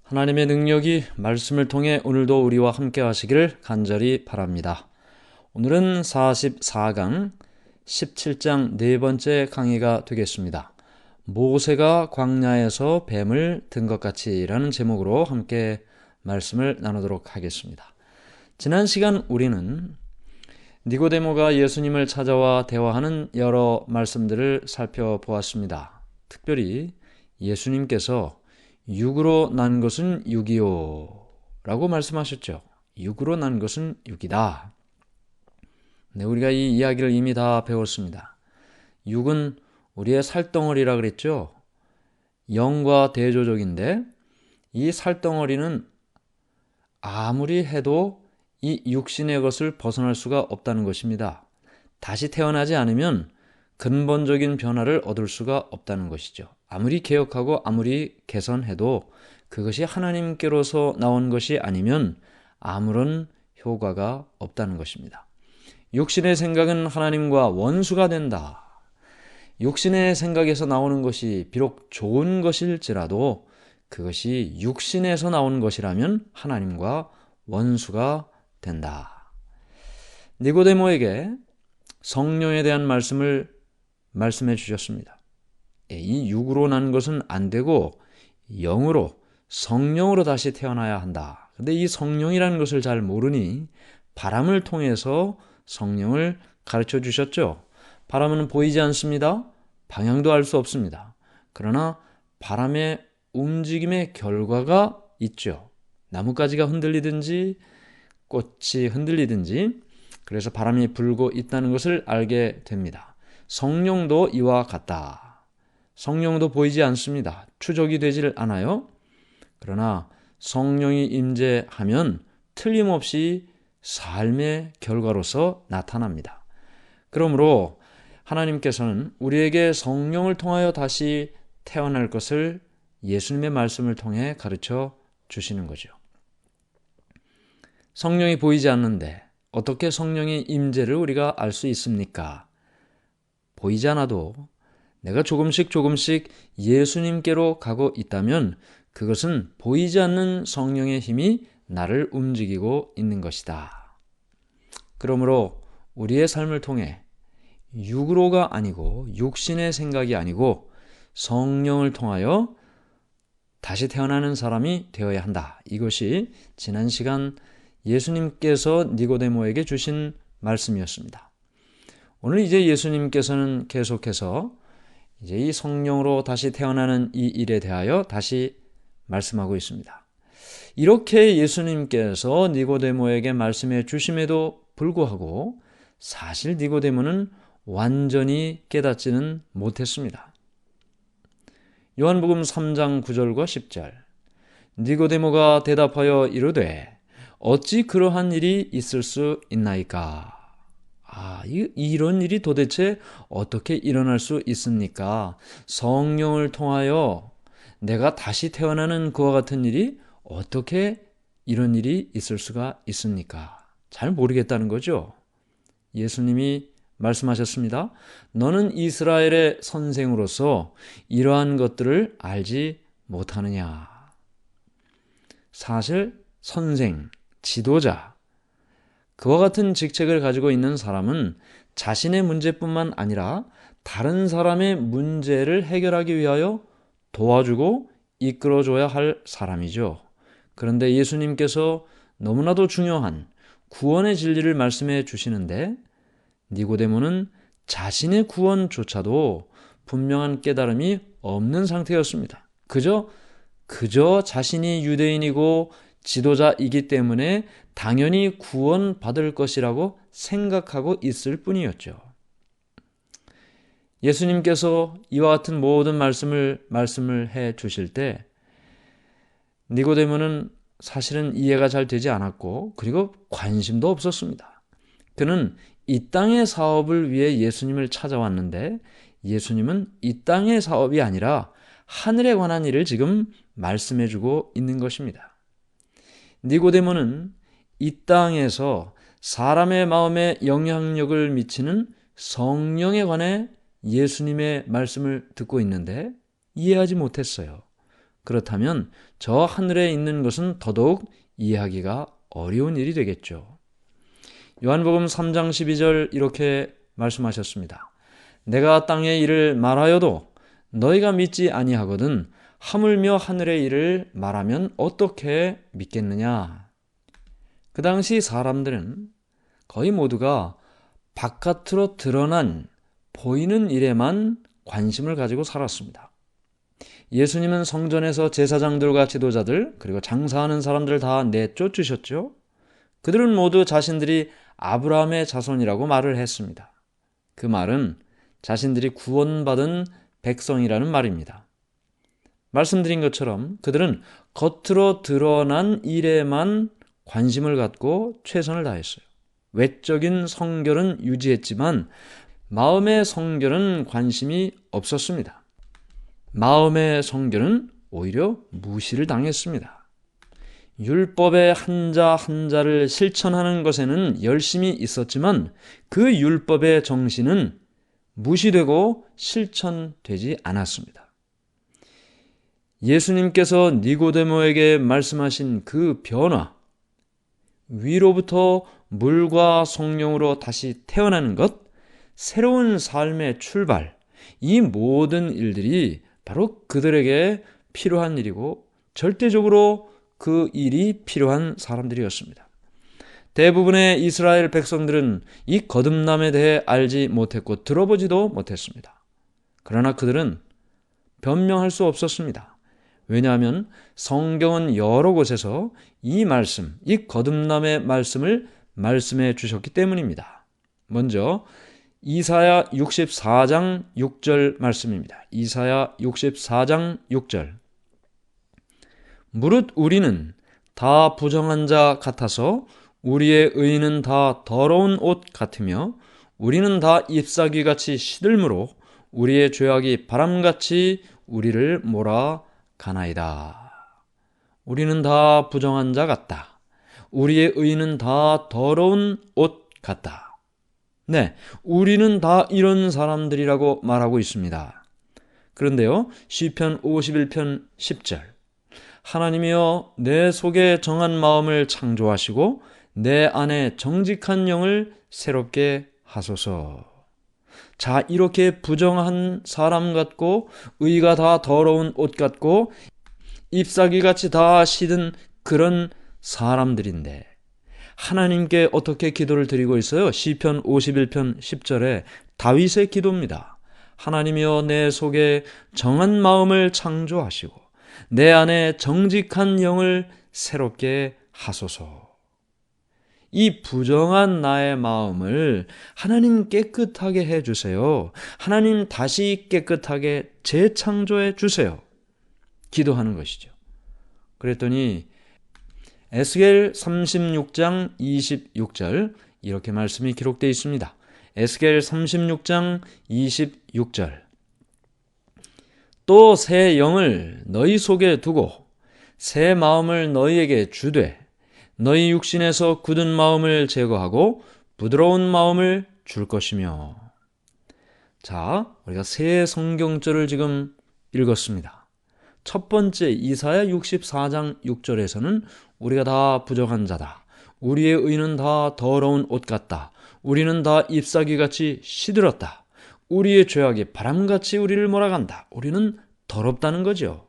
하나님의 능력이 말씀을 통해 오늘도 우리와 함께 하시기를 간절히 바랍니다. 오늘은 44강 17장 네 번째 강의가 되겠습니다. 모세가 광야에서 뱀을 든 것 같이 라는 제목으로 함께 말씀을 나누도록 하겠습니다. 지난 시간 우리는 니고데모가 예수님을 찾아와 대화하는 여러 말씀들을 살펴보았습니다. 특별히 예수님께서 육으로 난 것은 육이요 라고 말씀하셨죠. 육으로 난 것은 육이다. 네, 우리가 이 이야기를 이미 다 배웠습니다. 육은 우리의 살덩어리라 그랬죠. 영과 대조적인데 이 살덩어리는 아무리 해도 이 육신의 것을 벗어날 수가 없다는 것입니다. 다시 태어나지 않으면 근본적인 변화를 얻을 수가 없다는 것이죠. 아무리 개혁하고 아무리 개선해도 그것이 하나님께로서 나온 것이 아니면 아무런 효과가 없다는 것입니다. 육신의 생각은 하나님과 원수가 된다. 육신의 생각에서 나오는 것이 비록 좋은 것일지라도 그것이 육신에서 나온 것이라면 하나님과 원수가 된다. 니고데모에게 성령에 대한 말씀을 말씀해 주셨습니다. 이 육으로 난 것은 안 되고 영으로, 성령으로 다시 태어나야 한다. 근데 이 성령이라는 것을 잘 모르니 바람을 통해서 성령을 가르쳐 주셨죠. 바람은 보이지 않습니다. 방향도 알 수 없습니다. 그러나 바람의 움직임의 결과가 있죠. 나뭇가지가 흔들리든지 꽃이 흔들리든지 그래서 바람이 불고 있다는 것을 알게 됩니다. 성령도 이와 같다. 성령도 보이지 않습니다. 추적이 되질 않아요. 그러나 성령이 임재하면 틀림없이 삶의 결과로서 나타납니다. 그러므로 하나님께서는 우리에게 성령을 통하여 다시 태어날 것을 예수님의 말씀을 통해 가르쳐 주시는 거죠. 성령이 보이지 않는데 어떻게 성령의 임재를 우리가 알 수 있습니까? 보이지 않아도 내가 조금씩 예수님께로 가고 있다면 그것은 보이지 않는 성령의 힘이 나를 움직이고 있는 것이다. 그러므로 우리의 삶을 통해 육으로가 아니고 육신의 생각이 아니고 성령을 통하여 다시 태어나는 사람이 되어야 한다. 이것이 지난 시간 예수님께서 니고데모에게 주신 말씀이었습니다. 오늘 이제 예수님께서는 계속해서 이제 이 성령으로 다시 태어나는 이 일에 대하여 다시 말씀하고 있습니다. 이렇게 예수님께서 니고데모에게 말씀해 주심에도 불구하고 사실 니고데모는 완전히 깨닫지는 못했습니다. 요한복음 3장 9절과 10절 니고데모가 대답하여 이르되 어찌 그러한 일이 있을 수 있나이까? 이런 일이 도대체 어떻게 일어날 수 있습니까? 성령을 통하여 내가 다시 태어나는 그와 같은 일이 어떻게 이런 일이 있을 수가 있습니까? 잘 모르겠다는 거죠. 예수님이 말씀하셨습니다. 너는 이스라엘의 선생으로서 이러한 것들을 알지 못하느냐? 사실 선생, 지도자, 그와 같은 직책을 가지고 있는 사람은 자신의 문제뿐만 아니라 다른 사람의 문제를 해결하기 위하여 도와주고 이끌어줘야 할 사람이죠. 그런데 예수님께서 너무나도 중요한 구원의 진리를 말씀해 주시는데 니고데모는 자신의 구원조차도 분명한 깨달음이 없는 상태였습니다. 그저 자신이 유대인이고 지도자이기 때문에 당연히 구원받을 것이라고 생각하고 있을 뿐이었죠. 예수님께서 이와 같은 모든 말씀을 해 주실 때 니고데모는 사실은 이해가 잘 되지 않았고 그리고 관심도 없었습니다. 그는 이 땅의 사업을 위해 예수님을 찾아왔는데 예수님은 이 땅의 사업이 아니라 하늘에 관한 일을 지금 말씀해 주고 있는 것입니다. 니고데모는 이 땅에서 사람의 마음에 영향력을 미치는 성령에 관해 예수님의 말씀을 듣고 있는데 이해하지 못했어요. 그렇다면 저 하늘에 있는 것은 더더욱 이해하기가 어려운 일이 되겠죠. 요한복음 3장 12절 이렇게 말씀하셨습니다. 내가 땅의 일을 말하여도 너희가 믿지 아니하거든 하물며 하늘의 일을 말하면 어떻게 믿겠느냐. 그 당시 사람들은 거의 모두가 바깥으로 드러난 보이는 일에만 관심을 가지고 살았습니다. 예수님은 성전에서 제사장들과 지도자들 그리고 장사하는 사람들 다 내쫓으셨죠. 그들은 모두 자신들이 아브라함의 자손이라고 말을 했습니다. 그 말은 자신들이 구원받은 백성이라는 말입니다. 말씀드린 것처럼 그들은 겉으로 드러난 일에만 관심을 갖고 최선을 다했어요. 외적인 성결은 유지했지만 마음의 성결은 관심이 없었습니다. 마음의 성결은 오히려 무시를 당했습니다. 율법의 한자 한자를 실천하는 것에는 열심히 있었지만 그 율법의 정신은 무시되고 실천되지 않았습니다. 예수님께서 니고데모에게 말씀하신 그 변화, 위로부터 물과 성령으로 다시 태어나는 것, 새로운 삶의 출발, 이 모든 일들이 바로 그들에게 필요한 일이고 절대적으로 그 일이 필요한 사람들이었습니다. 대부분의 이스라엘 백성들은 이 거듭남에 대해 알지 못했고 들어보지도 못했습니다. 그러나 그들은 변명할 수 없었습니다. 왜냐하면 성경은 여러 곳에서 이 말씀, 이 거듭남의 말씀을 말씀해 주셨기 때문입니다. 먼저 이사야 64장 6절 말씀입니다. 이사야 64장 6절. 무릇 우리는 다 부정한 자 같아서 우리의 의는 다 더러운 옷 같으며 우리는 다 잎사귀같이 시들므로 우리의 죄악이 바람같이 우리를 몰아가나이다. 우리는 다 부정한 자 같다. 우리의 의는 다 더러운 옷 같다. 네, 우리는 다 이런 사람들이라고 말하고 있습니다. 그런데요, 시편 51편 10절. 하나님이여 내 속에 정한 마음을 창조하시고 내 안에 정직한 영을 새롭게 하소서. 자, 이렇게 부정한 사람 같고 의가 다 더러운 옷 같고 잎사귀같이 다 시든 그런 사람들인데 하나님께 어떻게 기도를 드리고 있어요? 시편 51편 10절에 다윗의 기도입니다. 하나님이여 내 속에 정한 마음을 창조하시고 내 안에 정직한 영을 새롭게 하소서. 이 부정한 나의 마음을 하나님 깨끗하게 해주세요. 하나님 다시 깨끗하게 재창조해 주세요. 기도하는 것이죠. 그랬더니 에스겔 36장 26절 이렇게 말씀이 기록되어 있습니다. 에스겔 36장 26절. 또 새 영을 너희 속에 두고 새 마음을 너희에게 주되 너희 육신에서 굳은 마음을 제거하고 부드러운 마음을 줄 것이며. 자, 우리가 새 성경절을 지금 읽었습니다. 첫 번째 이사야 64장 6절에서는 우리가 다 부정한 자다. 우리의 의는 다 더러운 옷 같다. 우리는 다 잎사귀같이 시들었다. 우리의 죄악이 바람같이 우리를 몰아간다. 우리는 더럽다는 거죠.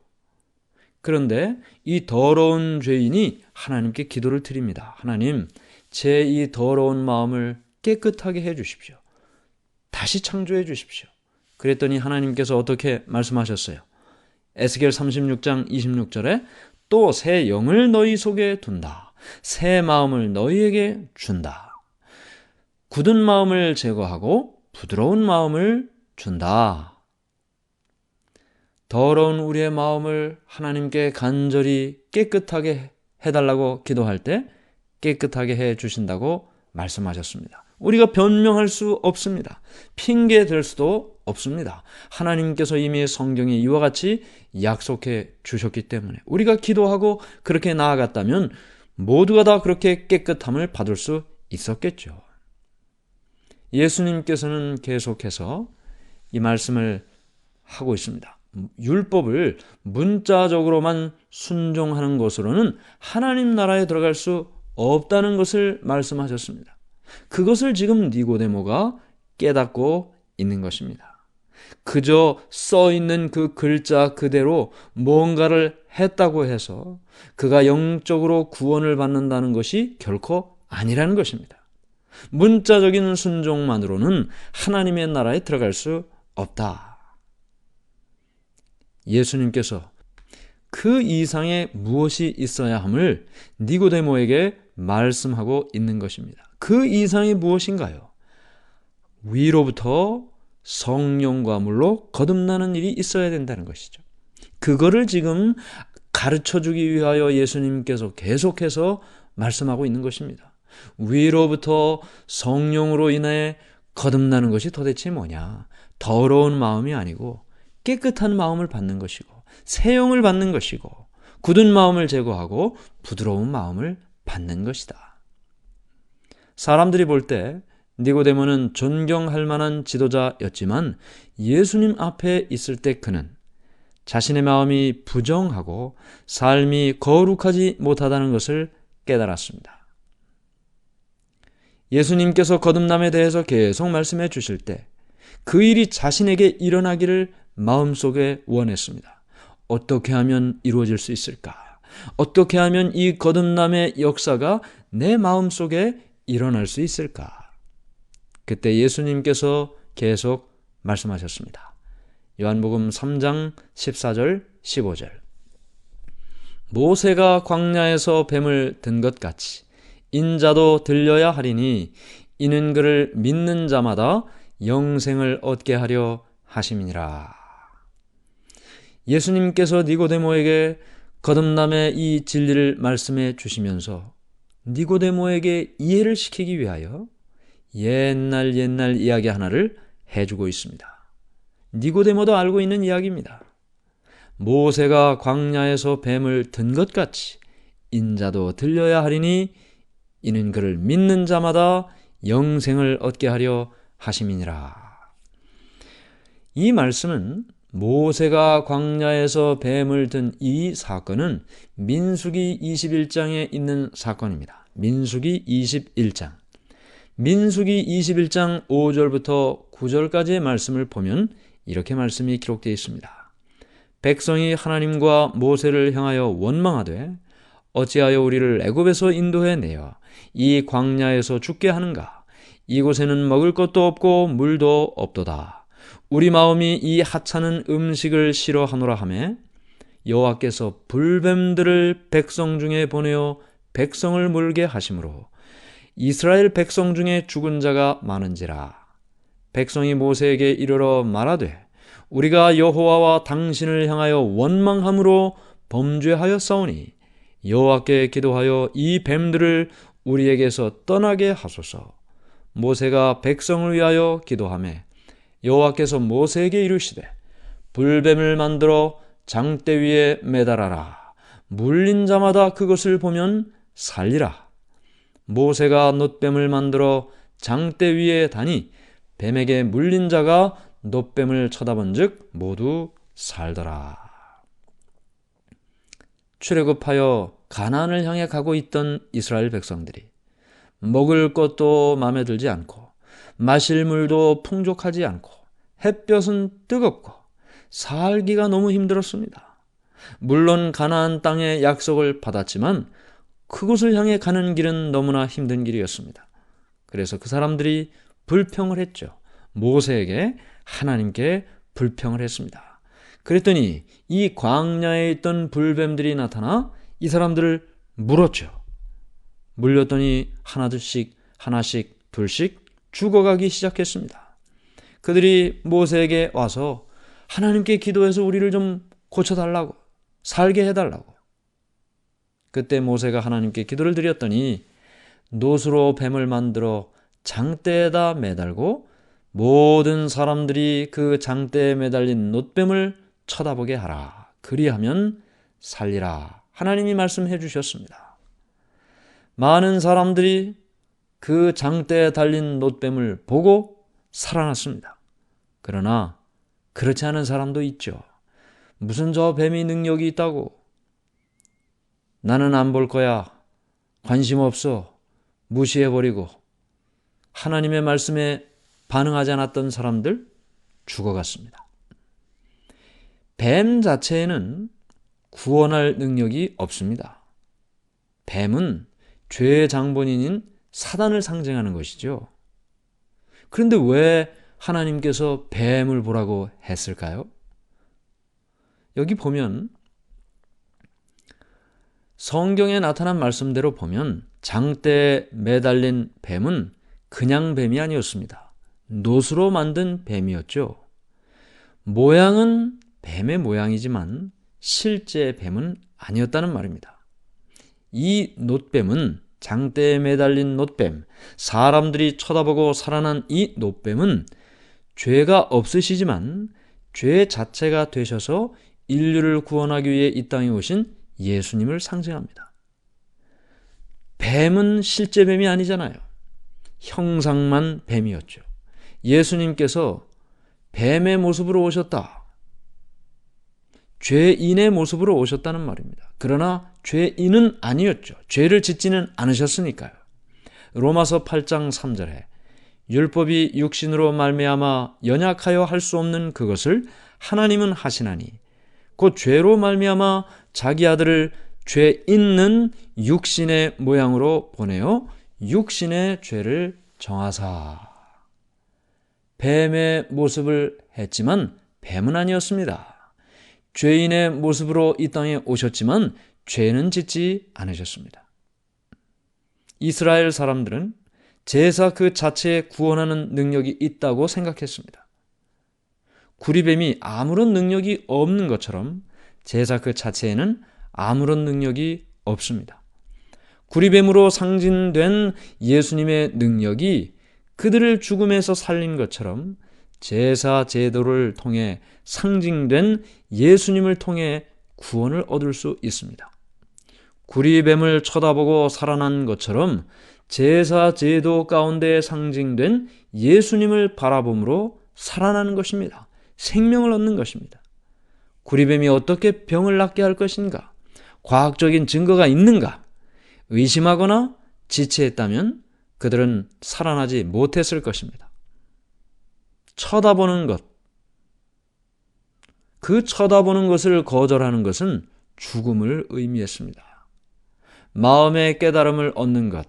그런데 이 더러운 죄인이 하나님께 기도를 드립니다. 하나님, 제 이 더러운 마음을 깨끗하게 해 주십시오. 다시 창조해 주십시오. 그랬더니 하나님께서 어떻게 말씀하셨어요? 에스겔 36장 26절에 또 새 영을 너희 속에 둔다. 새 마음을 너희에게 준다. 굳은 마음을 제거하고 부드러운 마음을 준다. 더러운 우리의 마음을 하나님께 간절히 깨끗하게 해달라고 기도할 때 깨끗하게 해 주신다고 말씀하셨습니다. 우리가 변명할 수 없습니다. 핑계 댈 수도 없습니다. 하나님께서 이미 성경에 이와 같이 약속해 주셨기 때문에 우리가 기도하고 그렇게 나아갔다면 모두가 다 그렇게 깨끗함을 받을 수 있었겠죠. 예수님께서는 계속해서 이 말씀을 하고 있습니다. 율법을 문자적으로만 순종하는 것으로는 하나님 나라에 들어갈 수 없다는 것을 말씀하셨습니다. 그것을 지금 니고데모가 깨닫고 있는 것입니다. 그저 써 있는 그 글자 그대로 뭔가를 했다고 해서 그가 영적으로 구원을 받는다는 것이 결코 아니라는 것입니다. 문자적인 순종만으로는 하나님의 나라에 들어갈 수 없다. 예수님께서 그 이상의 무엇이 있어야 함을 니고데모에게 말씀하고 있는 것입니다. 그 이상이 무엇인가요? 위로부터 성령과 물로 거듭나는 일이 있어야 된다는 것이죠. 그거를 지금 가르쳐주기 위하여 예수님께서 계속해서 말씀하고 있는 것입니다. 위로부터 성령으로 인해 거듭나는 것이 도대체 뭐냐? 더러운 마음이 아니고 깨끗한 마음을 받는 것이고 새 영을 받는 것이고 굳은 마음을 제거하고 부드러운 마음을 받는 것이다. 사람들이 볼 때 니고데모는 존경할 만한 지도자였지만 예수님 앞에 있을 때 그는 자신의 마음이 부정하고 삶이 거룩하지 못하다는 것을 깨달았습니다. 예수님께서 거듭남에 대해서 계속 말씀해 주실 때 그 일이 자신에게 일어나기를 마음속에 원했습니다. 어떻게 하면 이루어질 수 있을까? 어떻게 하면 이 거듭남의 역사가 내 마음속에 일어날 수 있을까? 그때 예수님께서 계속 말씀하셨습니다. 요한복음 3장 14절 15절 모세가 광야에서 뱀을 든 것 같이 인자도 들려야 하리니 이는 그를 믿는 자마다 영생을 얻게 하려 하심이니라. 예수님께서 니고데모에게 거듭남의 이 진리를 말씀해 주시면서 니고데모에게 이해를 시키기 위하여 옛날 이야기 하나를 해주고 있습니다. 니고데모도 알고 있는 이야기입니다. 모세가 광야에서 뱀을 든 것 같이 인자도 들려야 하리니 이는 그를 믿는 자마다 영생을 얻게 하려 하심이니라. 이 말씀은 모세가 광야에서 뱀을 든 이 사건은 민수기 21장에 있는 사건입니다. 민수기 21장. 민수기 21장 5절부터 9절까지의 말씀을 보면 이렇게 말씀이 기록되어 있습니다. 백성이 하나님과 모세를 향하여 원망하되 어찌하여 우리를 애굽에서 인도해 내어 이 광야에서 죽게 하는가? 이곳에는 먹을 것도 없고 물도 없도다. 우리 마음이 이 하찮은 음식을 싫어하노라 하매 여호와께서 불뱀들을 백성 중에 보내어 백성을 물게 하심으로 이스라엘 백성 중에 죽은 자가 많은지라. 백성이 모세에게 이르러 말하되 우리가 여호와와 당신을 향하여 원망함으로 범죄하였사오니 여호와께 기도하여 이 뱀들을 우리에게서 떠나게 하소서. 모세가 백성을 위하여 기도하매 여호와께서 모세에게 이르시되 불뱀을 만들어 장대 위에 매달아라. 물린 자마다 그것을 보면 살리라. 모세가 놋뱀을 만들어 장대 위에 다니 뱀에게 물린 자가 놋뱀을 쳐다본즉 모두 살더라. 출애굽하여 가나안을 향해 가고 있던 이스라엘 백성들이 먹을 것도 마음에 들지 않고 마실 물도 풍족하지 않고 햇볕은 뜨겁고 살기가 너무 힘들었습니다. 물론 가나안 땅의 약속을 받았지만 그곳을 향해 가는 길은 너무나 힘든 길이었습니다. 그래서 그 사람들이 불평을 했죠. 모세에게 하나님께 불평을 했습니다. 그랬더니 이 광야에 있던 불뱀들이 나타나 이 사람들을 물었죠. 물렸더니 하나씩 둘씩 죽어가기 시작했습니다. 그들이 모세에게 와서 하나님께 기도해서 우리를 좀 고쳐달라고, 살게 해달라고. 그때 모세가 하나님께 기도를 드렸더니 놋으로 뱀을 만들어 장대에다 매달고 모든 사람들이 그 장대에 매달린 놋뱀을 쳐다보게 하라. 그리하면 살리라. 하나님이 말씀해 주셨습니다. 많은 사람들이 그 장대에 달린 놋뱀을 보고 살아났습니다. 그러나 그렇지 않은 사람도 있죠. 무슨 저 뱀이 능력이 있다고? 나는 안 볼 거야. 관심 없어. 무시해버리고 하나님의 말씀에 반응하지 않았던 사람들 죽어갔습니다. 뱀 자체에는 구원할 능력이 없습니다. 뱀은 죄의 장본인인 사단을 상징하는 것이죠. 그런데 왜 하나님께서 뱀을 보라고 했을까요? 여기 보면 성경에 나타난 말씀대로 보면 장대에 매달린 뱀은 그냥 뱀이 아니었습니다. 놋으로 만든 뱀이었죠. 모양은 뱀의 모양이지만 실제 뱀은 아니었다는 말입니다. 이 놋뱀은 장대에 매달린 놋뱀, 사람들이 쳐다보고 살아난 이 놋뱀은 죄가 없으시지만 죄 자체가 되셔서 인류를 구원하기 위해 이 땅에 오신 예수님을 상징합니다. 뱀은 실제 뱀이 아니잖아요. 형상만 뱀이었죠. 예수님께서 뱀의 모습으로 오셨다. 죄인의 모습으로 오셨다는 말입니다. 그러나 죄인은 아니었죠. 죄를 짓지는 않으셨으니까요. 로마서 8장 3절에 율법이 육신으로 말미암아 연약하여 할 수 없는 그것을 하나님은 하시나니 곧 죄로 말미암아 자기 아들을 죄 있는 육신의 모양으로 보내어 육신의 죄를 정하사. 뱀의 모습을 했지만 뱀은 아니었습니다. 죄인의 모습으로 이 땅에 오셨지만 죄는 짓지 않으셨습니다. 이스라엘 사람들은 제사 그 자체에 구원하는 능력이 있다고 생각했습니다. 구리뱀이 아무런 능력이 없는 것처럼 제사 그 자체에는 아무런 능력이 없습니다. 구리뱀으로 상징된 예수님의 능력이 그들을 죽음에서 살린 것처럼 제사 제도를 통해 상징된 예수님을 통해 구원을 얻을 수 있습니다. 구리뱀을 쳐다보고 살아난 것처럼 제사 제도 가운데 상징된 예수님을 바라봄으로 살아나는 것입니다. 생명을 얻는 것입니다. 구리뱀이 어떻게 병을 낫게 할 것인가? 과학적인 증거가 있는가? 의심하거나 지체했다면 그들은 살아나지 못했을 것입니다. 쳐다보는 것, 그 쳐다보는 것을 거절하는 것은 죽음을 의미했습니다. 마음의 깨달음을 얻는 것,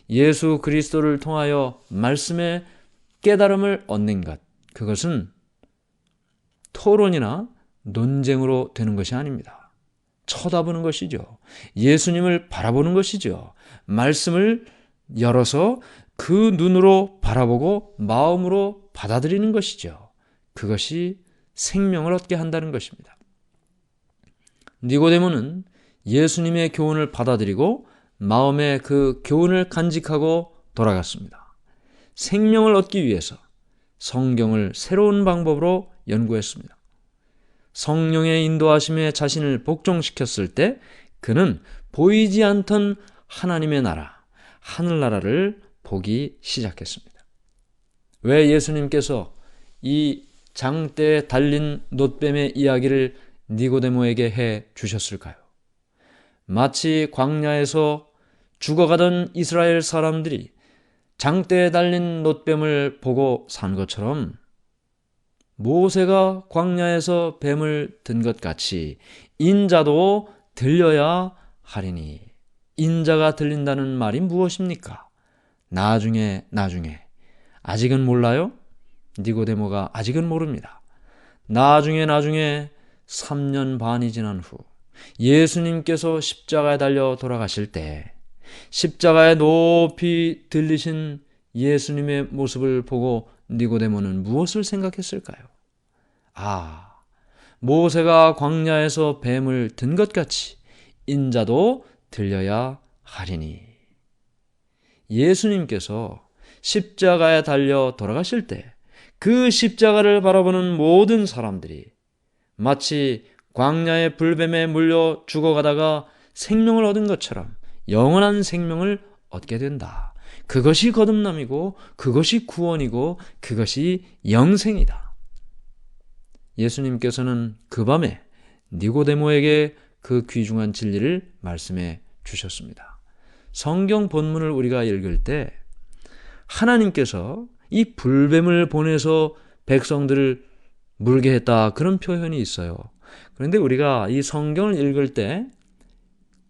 예수 그리스도를 통하여 말씀의 깨달음을 얻는 것, 그것은 토론이나 논쟁으로 되는 것이 아닙니다. 쳐다보는 것이죠. 예수님을 바라보는 것이죠. 말씀을 열어서 그 눈으로 바라보고 마음으로 받아들이는 것이죠. 그것이 생명을 얻게 한다는 것입니다. 니고데모는 예수님의 교훈을 받아들이고 마음에 그 교훈을 간직하고 돌아갔습니다. 생명을 얻기 위해서 성경을 새로운 방법으로 연구했습니다. 성령의 인도하심에 자신을 복종시켰을 때 그는 보이지 않던 하나님의 나라, 하늘나라를 보기 시작했습니다. 왜 예수님께서 이 장대에 달린 놋뱀의 이야기를 니고데모에게 해 주셨을까요? 마치 광야에서 죽어가던 이스라엘 사람들이 장대에 달린 놋뱀을 보고 산 것처럼 모세가 광야에서 뱀을 든 것 같이 인자도 들려야 하리니. 인자가 들린다는 말이 무엇입니까? 나중에 아직은 몰라요? 니고데모가 아직은 모릅니다. 나중에 3년 반이 지난 후 예수님께서 십자가에 달려 돌아가실 때 십자가에 높이 들리신 예수님의 모습을 보고 니고데모는 무엇을 생각했을까요? 모세가 광야에서 뱀을 든 것 같이 인자도 들려야 하리니. 예수님께서 십자가에 달려 돌아가실 때 그 십자가를 바라보는 모든 사람들이 마치 광야의 불뱀에 물려 죽어가다가 생명을 얻은 것처럼 영원한 생명을 얻게 된다. 그것이 거듭남이고 그것이 구원이고 그것이 영생이다. 예수님께서는 그 밤에 니고데모에게 그 귀중한 진리를 말씀해 주셨습니다. 성경 본문을 우리가 읽을 때 하나님께서 이 불뱀을 보내서 백성들을 물게 했다, 그런 표현이 있어요. 그런데 우리가 이 성경을 읽을 때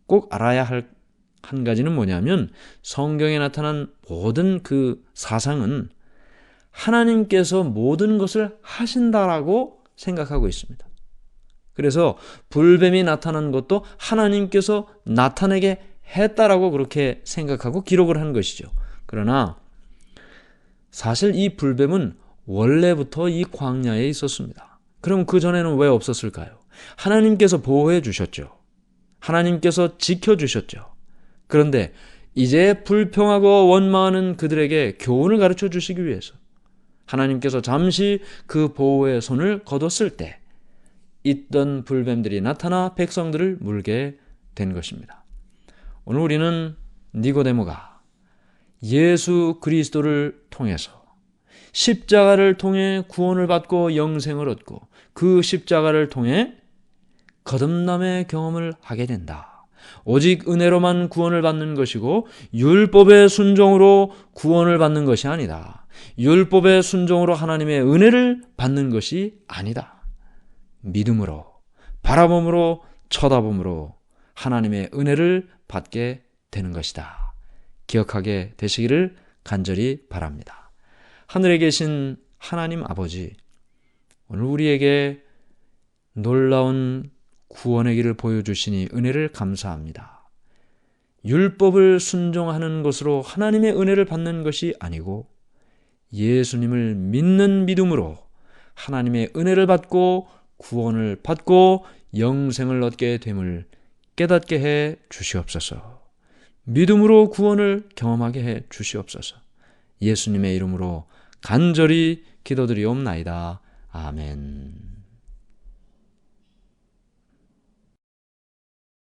꼭 알아야 할 한 가지는 뭐냐면, 성경에 나타난 모든 그 사상은 하나님께서 모든 것을 하신다라고 생각하고 있습니다. 그래서 불뱀이 나타난 것도 하나님께서 나타내게 했다라고 그렇게 생각하고 기록을 한 것이죠. 그러나 사실 이 불뱀은 원래부터 이 광야에 있었습니다. 그럼 그 전에는 왜 없었을까요? 하나님께서 보호해 주셨죠. 하나님께서 지켜주셨죠. 그런데 이제 불평하고 원망하는 그들에게 교훈을 가르쳐 주시기 위해서 하나님께서 잠시 그 보호의 손을 거뒀을 때 있던 불뱀들이 나타나 백성들을 물게 된 것입니다. 오늘 우리는 니고데모가 예수 그리스도를 통해서 십자가를 통해 구원을 받고 영생을 얻고 그 십자가를 통해 거듭남의 경험을 하게 된다. 오직 은혜로만 구원을 받는 것이고 율법의 순종으로 구원을 받는 것이 아니다. 율법의 순종으로 하나님의 은혜를 받는 것이 아니다. 믿음으로, 바라봄으로, 쳐다봄으로 하나님의 은혜를 받게 되는 것이다. 기억하게 되시기를 간절히 바랍니다. 하늘에 계신 하나님 아버지, 오늘 우리에게 놀라운 구원의 길을 보여주시니 은혜를 감사합니다. 율법을 순종하는 것으로 하나님의 은혜를 받는 것이 아니고 예수님을 믿는 믿음으로 하나님의 은혜를 받고 구원을 받고 영생을 얻게 됨을 깨닫게 해 주시옵소서. 믿음으로 구원을 경험하게 해 주시옵소서. 예수님의 이름으로 간절히 기도드리옵나이다. 아멘.